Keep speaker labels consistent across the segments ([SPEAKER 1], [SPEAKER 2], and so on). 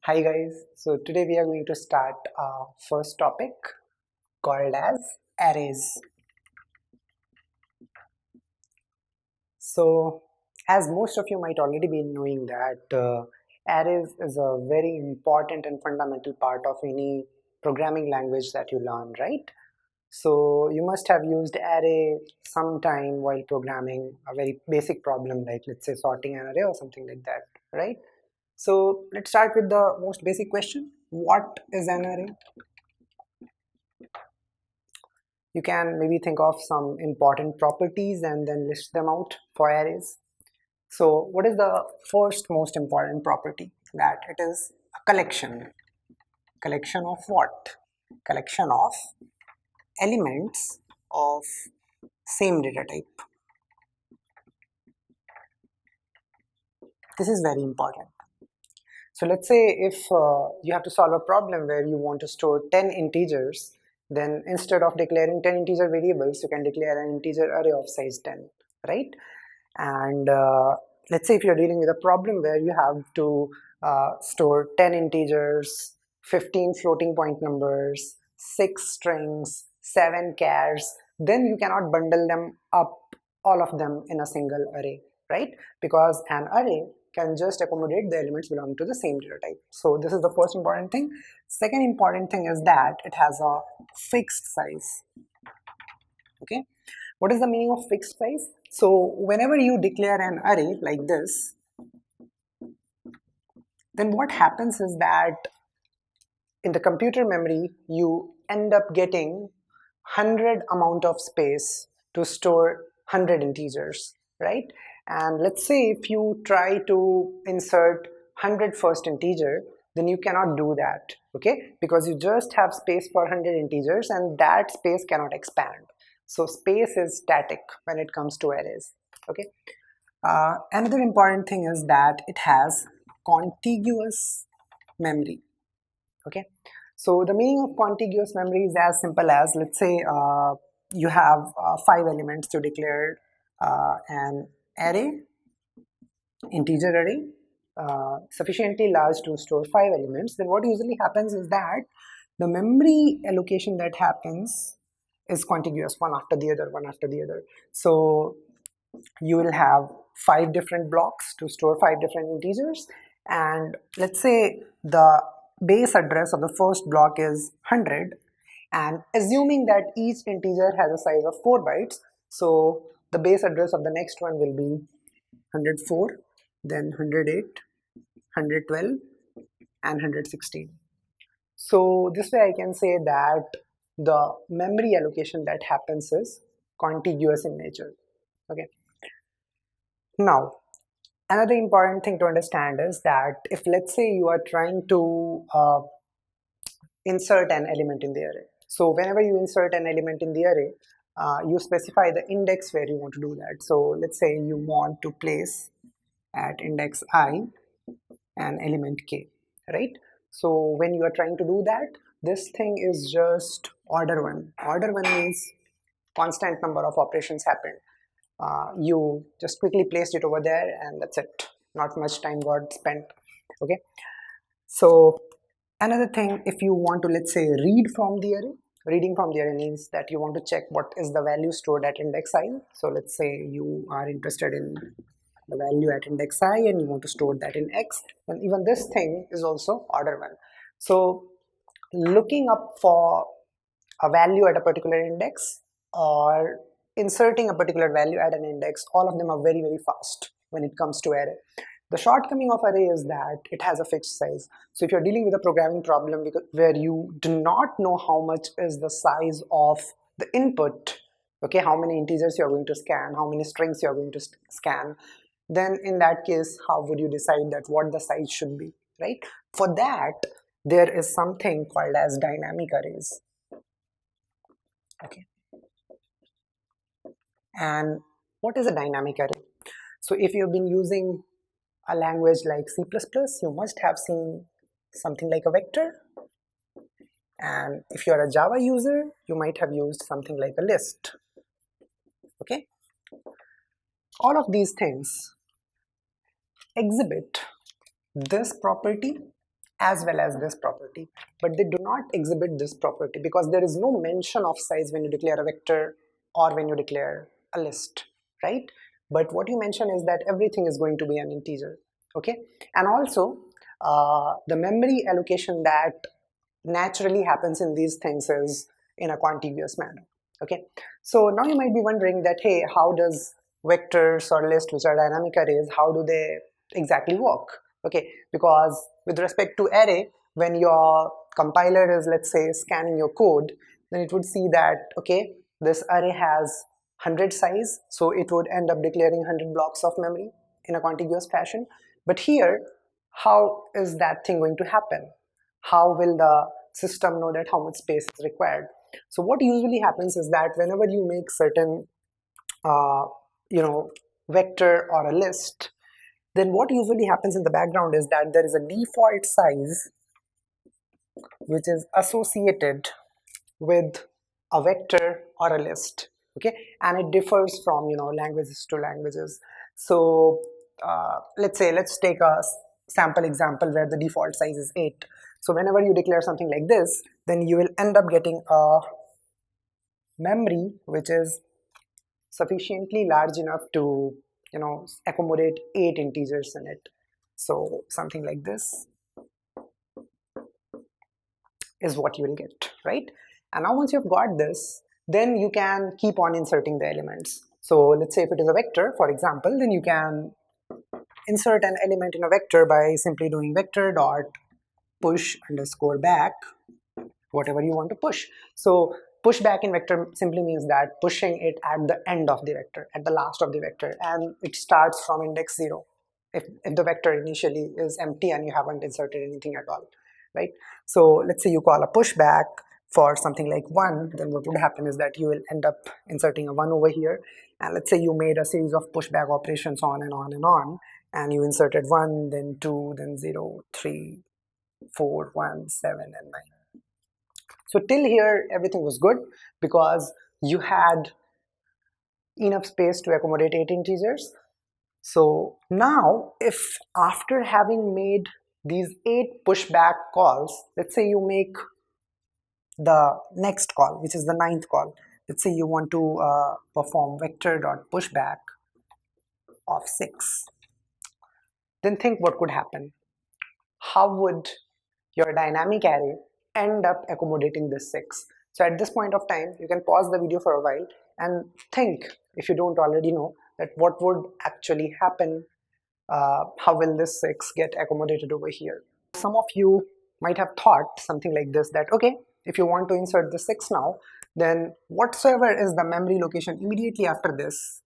[SPEAKER 1] Hi guys, so today we are going to start our first topic called as arrays. So as most of you might already be knowing that arrays is a very important and fundamental part of any programming language that you learn, right? So you must have used array sometime while programming a very basic problem like let's say sorting an array or something like that, right? So let's start with the most basic question. What is an array? You can maybe think of some important properties and then list them out for arrays. So what is the first most important property? That it is a collection. Collection of what? Collection of elements of same data type. This is very important. So let's say if you have to solve a problem where you want to store 10 integers, then instead of declaring 10 integer variables, you can declare an integer array of size 10, right? And let's say if you're dealing with a problem where you have to store 10 integers, 15 floating point numbers, 6 strings, 7 chars, then you cannot bundle them up, all of them in a single array, right? Because an array can just accommodate the elements belonging to the same data type. So this is the first important thing. Second important thing is that it has a fixed size. Okay, what is the meaning of fixed size? So whenever you declare an array like this, then what happens is that in the computer memory you end up getting 100 amount of space to store 100 integers, right? And let's say if you try to insert 100 first integer, then you cannot do that, okay, because you just have space for 100 integers and that space cannot expand. So space is static when it comes to arrays, okay. Another important thing is that it has contiguous memory, okay. So the meaning of contiguous memory is as simple as, let's say you have 5 elements to declare an array, integer array, sufficiently large to store 5 elements. Then what usually happens is that the memory allocation that happens is contiguous, one after the other, one after the other. So you will have 5 different blocks to store 5 different integers, and let's say the base address of the first block is 100, and assuming that each integer has a size of 4 bytes, so the base address of the next one will be 104, then 108, 112 and 116. So this way I can say that the memory allocation that happens is contiguous in nature, okay. Now another important thing to understand is that if let's say you are trying to insert an element in the array, so whenever you insert an element in the array, you specify the index where you want to do that. So let's say you want to place at index I an element k, right? So when you are trying to do that, this thing is just order 1. Order 1 means constant number of operations happen. You just quickly placed it over there and that's it, not much time got spent, okay. So another thing, if you want to, let's say, read from the array, reading from the array means that you want to check what is the value stored at index I. So let's say you are interested in the value at index I and you want to store that in x, and even this thing is also order 1. So looking up for a value at a particular index or inserting a particular value at an index, all of them are very fast when it comes to array. The shortcoming of array is that it has a fixed size. So if you're dealing with a programming problem where you do not know how much is the size of the input, okay, how many integers you're going to scan, how many strings you're going to scan, then in that case, how would you decide that what the size should be, right? For that, there is something called as dynamic arrays, okay. And what is a dynamic array? So if you've been using a language like C++, you must have seen something like a vector. And if you're a Java user, you might have used something like a list, okay. All of these things exhibit this property as well as this property, but they do not exhibit this property because there is no mention of size when you declare a vector or when you declare a list, right? But what you mention is that everything is going to be an integer, okay? And also the memory allocation that naturally happens in these things is in a contiguous manner, okay? So now you might be wondering that, hey, how does vectors or lists, which are dynamic arrays, how do they exactly work? Okay, because with respect to array, when your compiler is, let's say, scanning your code, then it would see that, okay, this array has 100 size, so it would end up declaring 100 blocks of memory in a contiguous fashion. But here, how is that thing going to happen? How will the system know that how much space is required? So what usually happens is that whenever you make certain vector or a list, then what usually happens in the background is that there is a default size which is associated with a vector or a list, okay? And it differs from languages to languages. So let's take a sample example where the default size is 8. So whenever you declare something like this, then you will end up getting a memory which is sufficiently large enough to accommodate 8 integers in it. So something like this is what you will get, right? And now once you've got this, then you can keep on inserting the elements. So let's say if it is a vector, for example, then you can insert an element in a vector by simply doing vector dot push underscore back whatever you want to push. So push back in vector simply means that pushing it at the end of the vector, at the last of the vector, and it starts from index 0 if the vector initially is empty and you haven't inserted anything at all, right? So let's say you call a pushback for something like 1, then what would happen is that you will end up inserting a 1 over here, and let's say you made a series of pushback operations on and on and on, and you inserted 1, then 2, then 0, 3, 4, 1, 7, and 9. So till here everything was good because you had enough space to accommodate 8 integers. So now if after having made these 8 pushback calls, let's say you make the next call, which is the 9th call, let's say you want to perform vector.pushback of 6, then think what could happen. How would your dynamic array end up accommodating this 6? So at this point of time, you can pause the video for a while and think, if you don't already know, that what would actually happen, how will this 6 get accommodated over here. Some of you might have thought something like this, that okay, if you want to insert the 6 now, then whatsoever is the memory location immediately after this,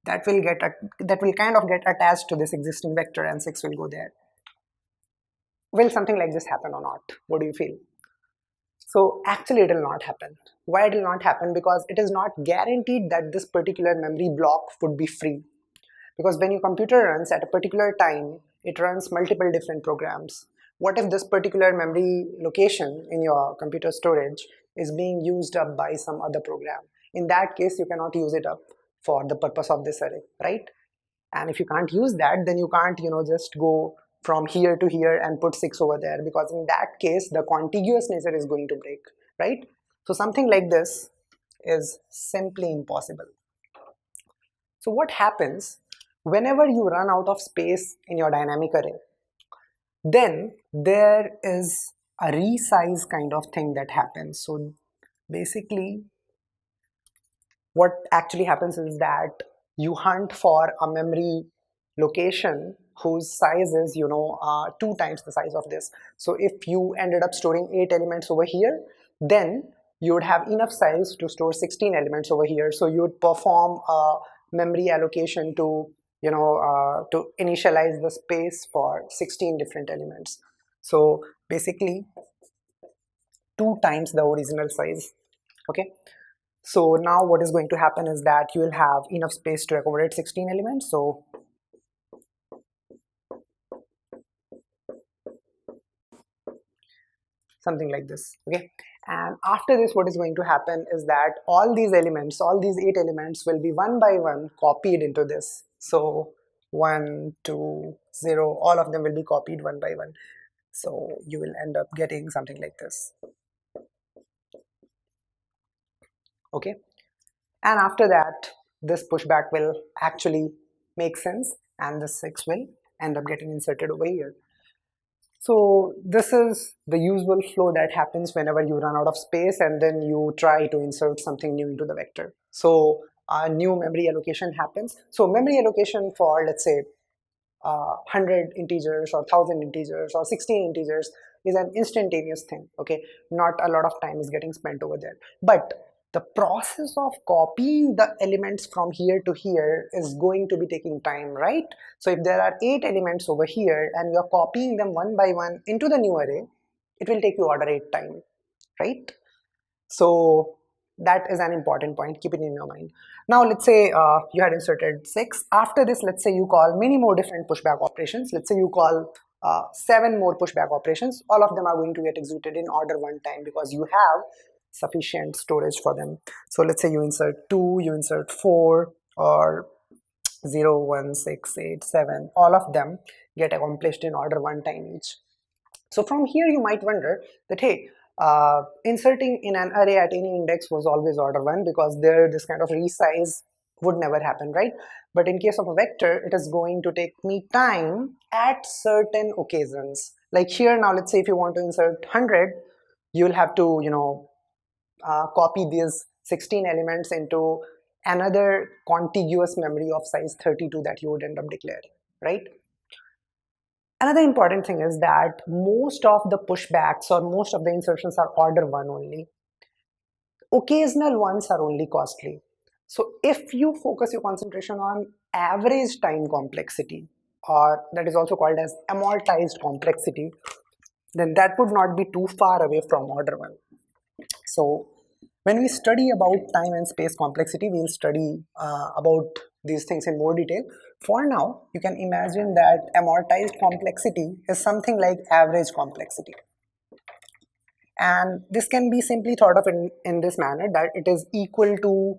[SPEAKER 1] that will kind of get attached to this existing vector and 6 will go there. Will something like this happen or not? What do you feel? So actually it will not happen. Why it will not happen? Because it is not guaranteed that this particular memory block would be free. Because when your computer runs at a particular time, it runs multiple different programs. What if this particular memory location in your computer storage is being used up by some other program? In that case, you cannot use it up for the purpose of this array, right? And if you can't use that, then you can't just go from here to here and put 6 over there, because in that case the contiguous nature is going to break, right? So something like this is simply impossible. So what happens whenever you run out of space in your dynamic array? Then there is a resize kind of thing that happens. So basically what actually happens is that you hunt for a memory location whose size is 2 times the size of this. So if you ended up storing 8 elements over here, then you would have enough size to store 16 elements over here. So you would perform a memory allocation to to initialize the space for 16 different elements. So basically 2 times the original size. Okay, so now what is going to happen is that you will have enough space to accommodate 16 elements. So something like this, okay? And after this, what is going to happen is that all these 8 elements will be one by one copied into this. So 1, 2, 0, all of them will be copied one by one. So you will end up getting something like this. Okay, and after that this pushback will actually make sense, and the 6 will end up getting inserted over here. So this is the usual flow that happens whenever you run out of space and then you try to insert something new into the vector. So a new memory allocation happens. So memory allocation for, let's say, 100 integers or 1000 integers or 16 integers is an instantaneous thing. Okay, not a lot of time is getting spent over there, but the process of copying the elements from here to here is going to be taking time, right? So if there are 8 elements over here and you're copying them one by one into the new array, it will take you order 8 time, right? So that is an important point, keep it in your mind. Now let's say you had inserted 6. After this, let's say you call many more different pushback operations. Let's say you call 7 more pushback operations. All of them are going to get executed in order 1 time because you have sufficient storage for them. So let's say you insert 2, you insert 4, or 0, 1, 6, 8, 7. All of them get accomplished in order 1 time each. So from here you might wonder that, hey, inserting in an array at any index was always order 1 because there this kind of resize would never happen, right? But in case of a vector, it is going to take me time at certain occasions. Like here now, let's say if you want to insert 100, you will have to, copy these 16 elements into another contiguous memory of size 32 that you would end up declaring, right? Another important thing is that most of the pushbacks or most of the insertions are order 1 only. Occasional ones are only costly. So if you focus your concentration on average time complexity, or that is also called as amortized complexity, then that would not be too far away from order 1. So when we study about time and space complexity, we'll study about these things in more detail. For now, you can imagine that amortized complexity is something like average complexity. And this can be simply thought of in this manner, that it is equal to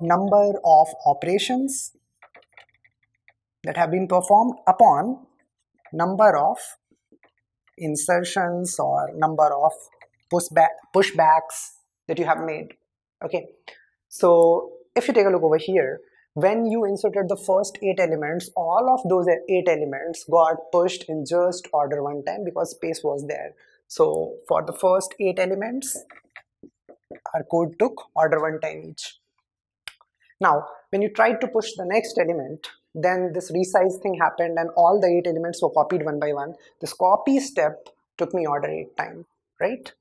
[SPEAKER 1] number of operations that have been performed upon number of insertions or number of pushbacks that you have made. Okay, so if you take a look over here, when you inserted the first 8 elements, all of those 8 elements got pushed in just order 1 time because space was there. So for the first 8 elements, our code took order 1 time each. Now when you tried to push the next element, then this resize thing happened and all the 8 elements were copied one by one. This copy step took me order 8 time, right?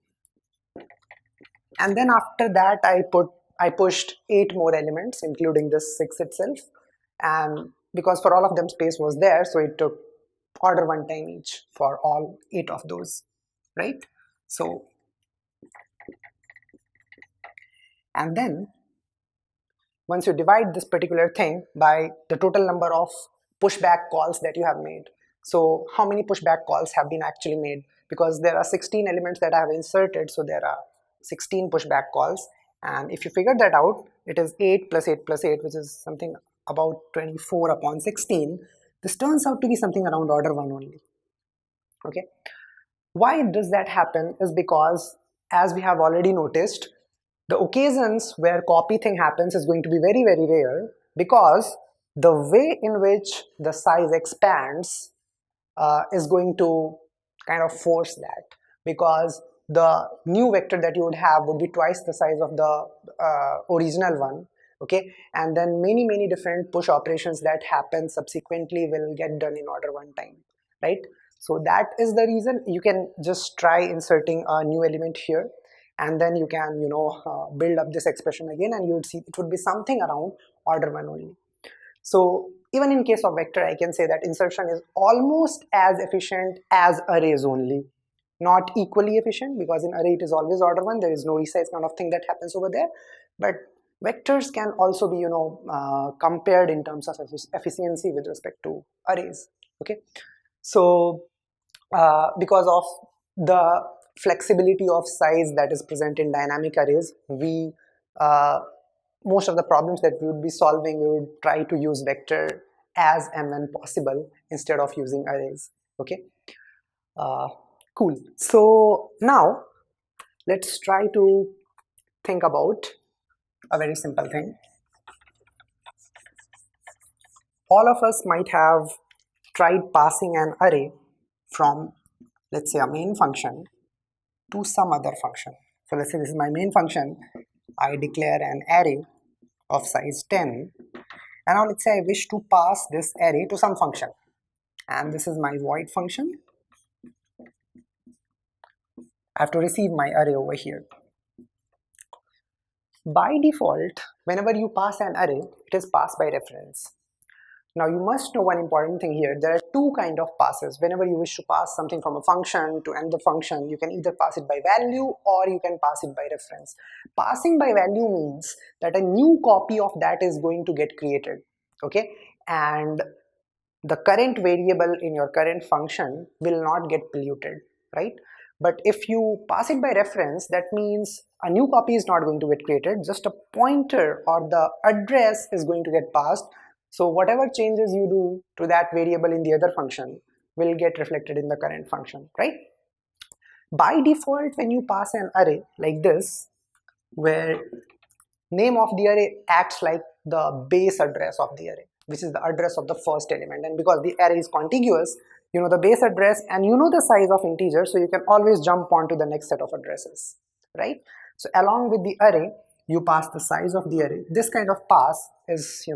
[SPEAKER 1] And then after that I pushed 8 more elements, including this 6 itself, and because for all of them space was there, so it took order 1 time each for all 8 of those, right? So, and then once you divide this particular thing by the total number of pushback calls that you have made, so how many pushback calls have been actually made, because there are 16 elements that I have inserted, so there are 16 pushback calls, and if you figure that out, it is 8 plus 8 plus 8, which is something about 24 upon 16. This turns out to be something around order 1 only. Okay, why does that happen is because, as we have already noticed, the occasions where copy thing happens is going to be very, very rare, because the way in which the size expands is going to kind of force that, because the new vector that you would have would be twice the size of the original one. Okay, and then many different push operations that happen subsequently will get done in order 1 time, right? So that is the reason you can just try inserting a new element here, and then you can build up this expression again, and you would see it would be something around order 1 only. So even in case of vector, I can say that insertion is almost as efficient as arrays only. Not equally efficient, because in array it is always order 1, there is no resize kind of thing that happens over there, but vectors can also be compared in terms of efficiency with respect to arrays. Okay, so because of the flexibility of size that is present in dynamic arrays, we most of the problems that we would be solving, we would try to use vector as and when possible instead of using arrays. Okay, uh, cool. So now let's try to think about a very simple thing. All of us might have tried passing an array from, let's say, a main function to some other function. So let's say this is my main function. I declare an array of size 10, and now let's say I wish to pass this array to some function, and this is my void function. I have to receive my array over here. By default, whenever you pass an array, it is passed by reference. Now you must know one important thing here. There are two kind of passes. Whenever you wish to pass something from a function to another function, you can either pass it by value or you can pass it by reference. Passing by value means that a new copy of that is going to get created, okay? And the current variable in your current function will not get polluted, right? But if you pass it by reference, that means a new copy is not going to get created, just a pointer or the address is going to get passed. So whatever changes you do to that variable in the other function will get reflected in the current function, right? By default, when you pass an array like this, where name of the array acts like the base address of the array, which is the address of the first element, and because the array is contiguous, you know the base address and you know the size of integer, so you can always jump on to the next set of addresses, right? So along with the array, you pass the size of the array. This kind of pass is,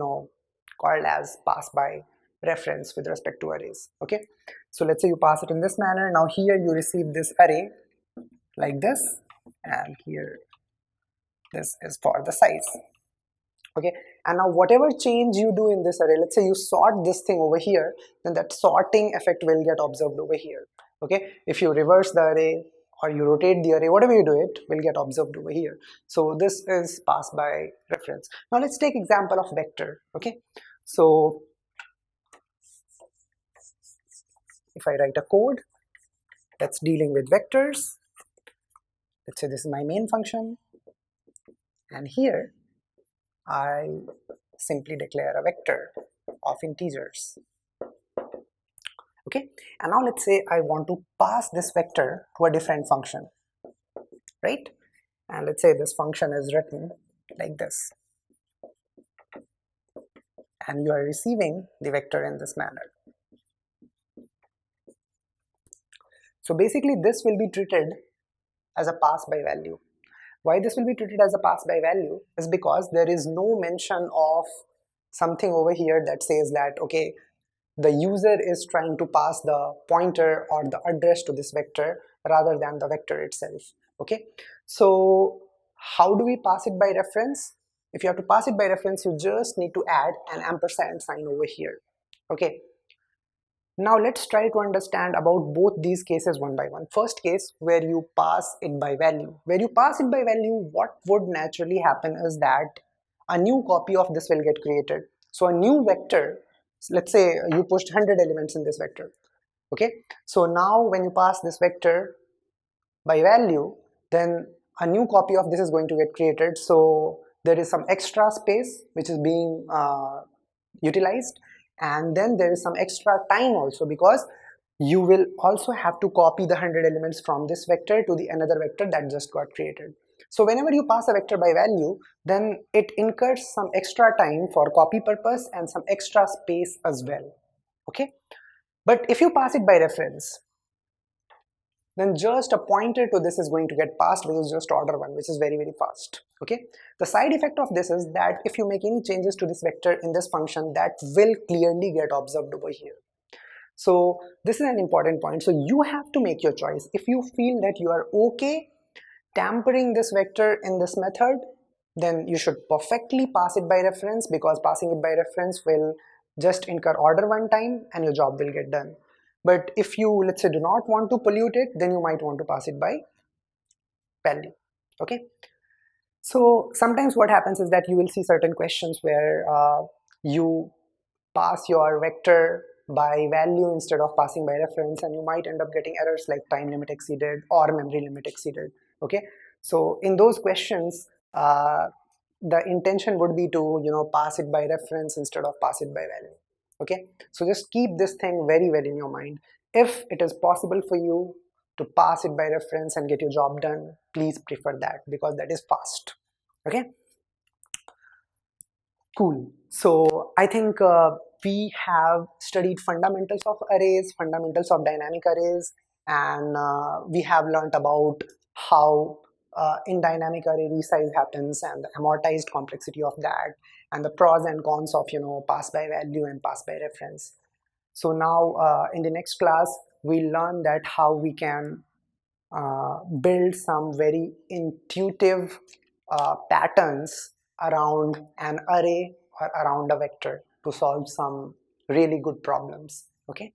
[SPEAKER 1] called as pass by reference with respect to arrays, okay? So let's say you pass it in this manner. Now here you receive this array like this, and here this is for the size, okay? And now whatever change you do in this array, let's say you sort this thing over here, then that sorting effect will get observed over here, okay? If you reverse the array or you rotate the array, whatever you do, it will get observed over here. So this is passed by reference. Now let's take example of vector, okay? So if I write a code that's dealing with vectors, let's say this is my main function, and here I simply declare a vector of integers, okay? And now let's say I want to pass this vector to a different function, right? And let's say this function is written like this, and you are receiving the vector in this manner. So basically this will be treated as a pass by value. Why this will be treated as a pass by value is because there is no mention of something over here that says that, okay, the user is trying to pass the pointer or the address to this vector rather than the vector itself, okay? So how do we pass it by reference? If you have to pass it by reference, you just need to add an ampersand sign over here, okay? Now let's try to understand about both these cases one by one. First case, where you pass it by value. Where you pass it by value, what would naturally happen is that a new copy of this will get created. So a new vector, let's say you pushed 100 elements in this vector, okay? So now when you pass this vector by value, then a new copy of this is going to get created. So there is some extra space which is being utilized, and then there is some extra time also, because you will also have to copy the 100 elements from this vector to the another vector that just got created. So whenever you pass a vector by value, then it incurs some extra time for copy purpose and some extra space as well, okay? But if you pass it by reference, then just a pointer to this is going to get passed, which is just order 1, which is very, very fast, okay? The side effect of this is that if you make any changes to this vector in this function, that will clearly get observed over here. So this is an important point. So you have to make your choice. If you feel that you are okay tampering this vector in this method, then you should perfectly pass it by reference, because passing it by reference will just incur order 1 time and your job will get done. But if you, let's say, do not want to pollute it, then you might want to pass it by value, okay? So sometimes what happens is that you will see certain questions where you pass your vector by value instead of passing by reference, and you might end up getting errors like time limit exceeded or memory limit exceeded, okay? So in those questions, the intention would be to pass it by reference instead of pass it by value, okay? So just keep this thing very well in your mind. If it is possible for you to pass it by reference and get your job done, please prefer that, because that is fast. Okay, cool. So I think we have studied fundamentals of arrays, fundamentals of dynamic arrays, and we have learned about how in dynamic array resize happens and the amortized complexity of that, and the pros and cons of pass by value and pass by reference. So now in the next class, we learn that how we can build some very intuitive patterns around an array or around a vector to solve some really good problems. Okay.